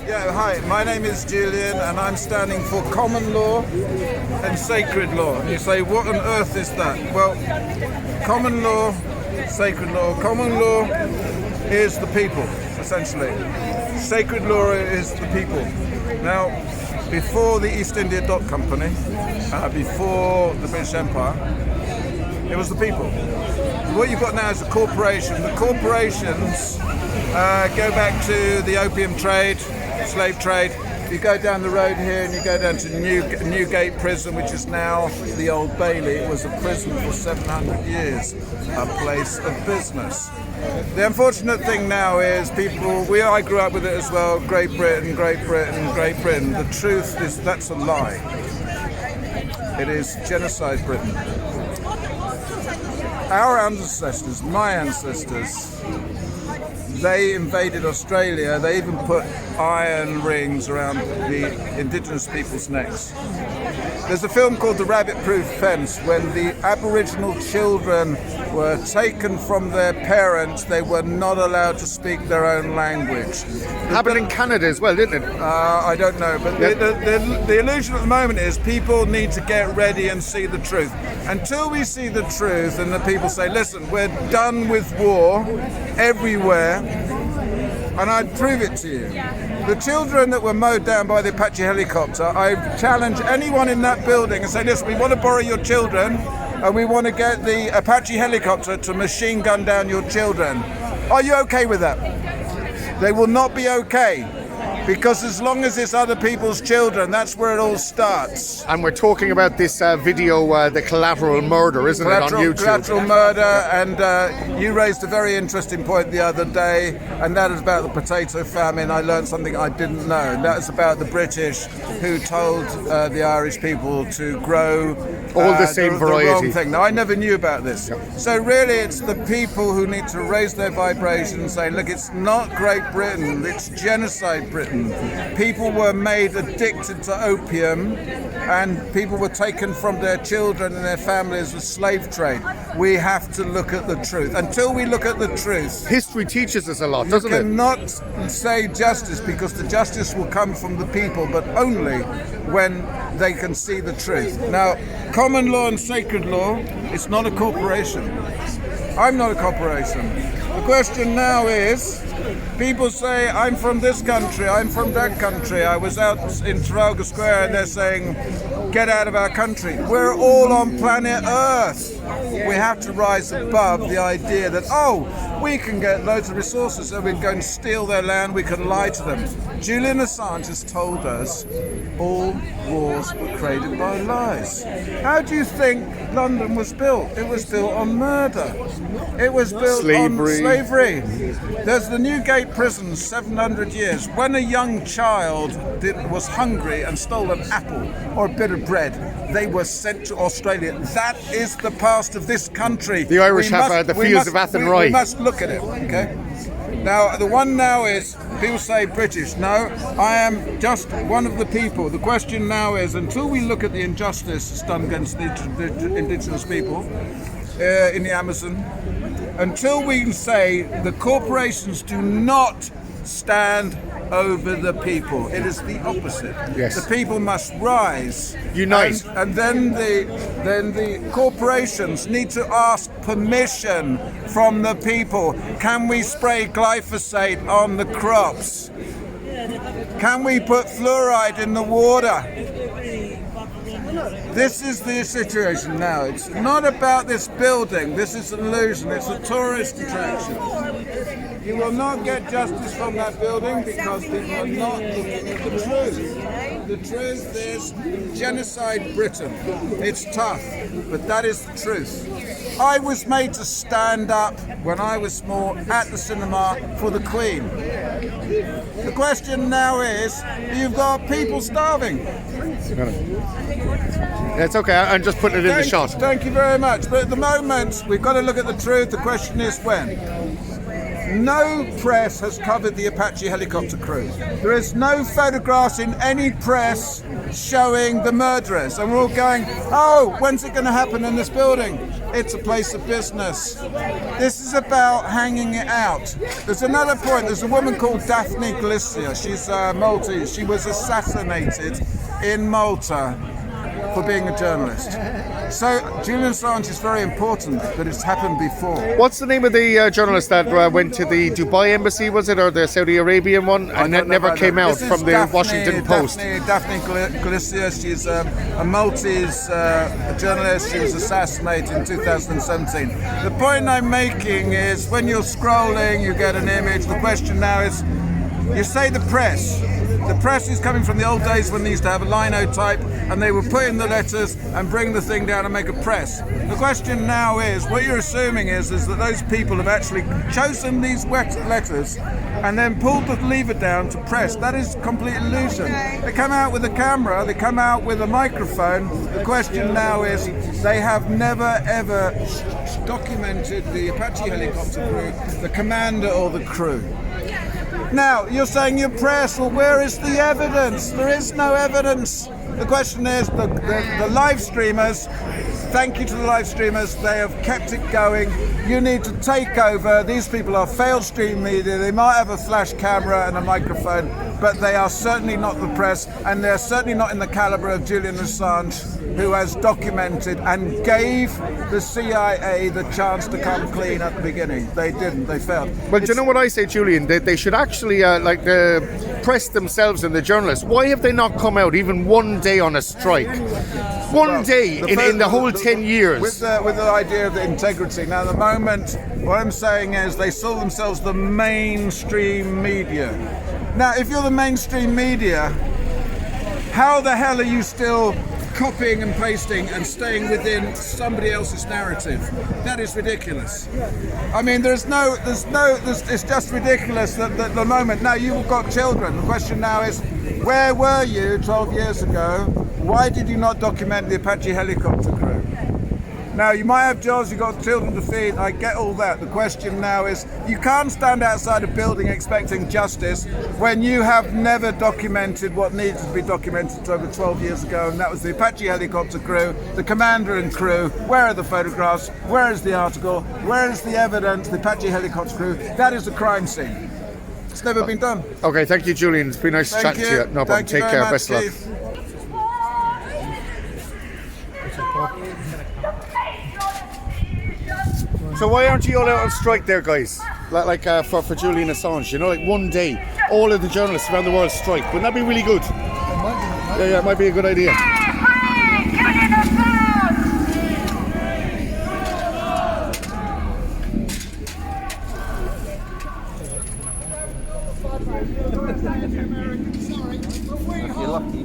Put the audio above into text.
Yeah, hi, my name is Julian and I'm standing for common law and sacred law. And you say, what on earth is that? Well, common law, sacred law. Common law is the people, essentially. Sacred law is the people. Now, before the East India Dock Company, before the British Empire, it was the people. What you've got now is a corporation. The corporations go back to the opium trade, slave trade. You go down the road here and you go down to Newgate Prison, which is now the Old Bailey. It was a prison for 700 years, a place of business. The unfortunate thing now is I grew up with it as well, Great Britain, Great Britain, Great Britain. The truth is that's a lie. It is genocide Britain. Our ancestors, my ancestors, they invaded Australia. They even put iron rings around the indigenous people's necks. There's a film called The Rabbit-Proof Fence. When the Aboriginal children were taken from their parents, they were not allowed to speak their own language. Happened in Canada as well, didn't it? I don't know, but the illusion at the moment is people need to get ready and see the truth. Until we see the truth and the people say, listen, we're done with war everywhere, and I'd prove it to you. The children that were mowed down by the Apache helicopter, I challenge anyone in that building and say, listen, we want to borrow your children and we want to get the Apache helicopter to machine gun down your children. Are you okay with that? They will not be okay. Because as long as it's other people's children, that's where it all starts. And we're talking about this video, the collateral murder, isn't it, on YouTube? Collateral murder, and you raised a very interesting point the other day, and that is about the potato famine. I learned something I didn't know, and that is about the British who told the Irish people to grow all the same variety. The wrong thing. Now, I never knew about this. Yep. So really, it's the people who need to raise their vibration and say, look, it's not Great Britain, it's genocide Britain. People were made addicted to opium and people were taken from their children and their families as slave trade. We have to look at the truth. Until we look at the truth, history teaches us a lot, doesn't it? You cannot say justice, because the justice will come from the people, but only when they can see the truth. Now, common law and sacred law, it's not a corporation. I'm not a corporation. The question now is, people say, I'm from this country, I'm from that country. I was out in Trafalgar Square and they're saying, get out of our country. We're all on planet Earth. We have to rise above the idea that, we can get loads of resources, so we can go and steal their land, we can lie to them. Julian Assange has told us all wars were created by lies. How do you think London was built? It was built on murder. It was built on slavery. There's the Newgate Prison, 700 years. When a young child was hungry and stole an apple or a bit of bread, they were sent to Australia. That is the past of this country. The Irish have the fields of Athenry. We must look at it, okay? Now, the one now is, people say British. No, I am just one of the people. The question now is, until we look at the injustice that's done against the indigenous people in the Amazon, until we can say the corporations do not stand over the people. It is the opposite. Yes. The people must rise. Unite. And then the corporations need to ask permission from the people. Can we spray glyphosate on the crops? Can we put fluoride in the water? This is the situation now. It's not about this building. This is an illusion. It's a tourist attraction. You will not get justice from that building because people are not looking at the truth. The truth is genocide Britain. It's tough, but that is the truth. I was made to stand up when I was small at the cinema for the Queen. The question now is, you've got people starving. It's okay, I'm just putting it in the shot. Thank you very much. But at the moment, we've got to look at the truth. The question is when. No press has covered the Apache helicopter crew. There is no photographs in any press showing the murderers. And we're all going, when's it going to happen in this building? It's a place of business. This is about hanging it out. There's another point. There's a woman called Daphne Galicia. She's Maltese. She was assassinated in Malta for being a journalist. So Julian Assange is very important, but it's happened before. What's the name of the journalist that went to the Dubai embassy, was it, or the Saudi Arabian one, and that never came out from the Washington Post? Daphne Galicia, she's a Maltese journalist. She was assassinated in 2017. The point I'm making is when you're scrolling, you get an image. The question now is, you say the press. The press is coming from the old days when they used to have a linotype and they would put in the letters and bring the thing down and make a press. The question now is, what you're assuming is that those people have actually chosen these letters and then pulled the lever down to press. That is complete illusion. They come out with a camera, they come out with a microphone. The question now is, they have never ever documented the Apache helicopter crew, the commander or the crew. Now, you're saying your press, well, where is the evidence? There is no evidence. The question is, the live streamers, thank you to the live streamers, they have kept it going. You need to take over. These people are failed stream media. They might have a flash camera and a microphone, but they are certainly not the press, and they're certainly not in the caliber of Julian Assange, who has documented and gave the CIA the chance to come clean at the beginning. They didn't. They failed. Well, do you know what I say, Julian? They should actually, like the press themselves and the journalists, why have they not come out even one day on a strike? One day in the whole 10 years. With the idea of the integrity. Now, at the moment, what I'm saying is they saw themselves the mainstream media. Now, if you're the mainstream media, how the hell are you still copying and pasting and staying within somebody else's narrative? That is ridiculous. I mean, it's just ridiculous that at the moment, now you've got children. The question now is, where were you 12 years ago? Why did you not document the Apache helicopter crew? Now, you might have jobs, you've got children to feed, I get all that. The question now is, you can't stand outside a building expecting justice when you have never documented what needed to be documented over 12 years ago, and that was the Apache helicopter crew, the commander and crew. Where are the photographs? Where is the article? Where is the evidence? The Apache helicopter crew. That is the crime scene. It's never been done. Okay, thank you, Julian. It's been nice to chat to you. No problem. Take care. Best luck. So why aren't you all out on strike there, guys? Like for Julian Assange, you know, like one day, all of the journalists around the world strike. Wouldn't that be really good? Yeah, it might be a good idea. You're lucky.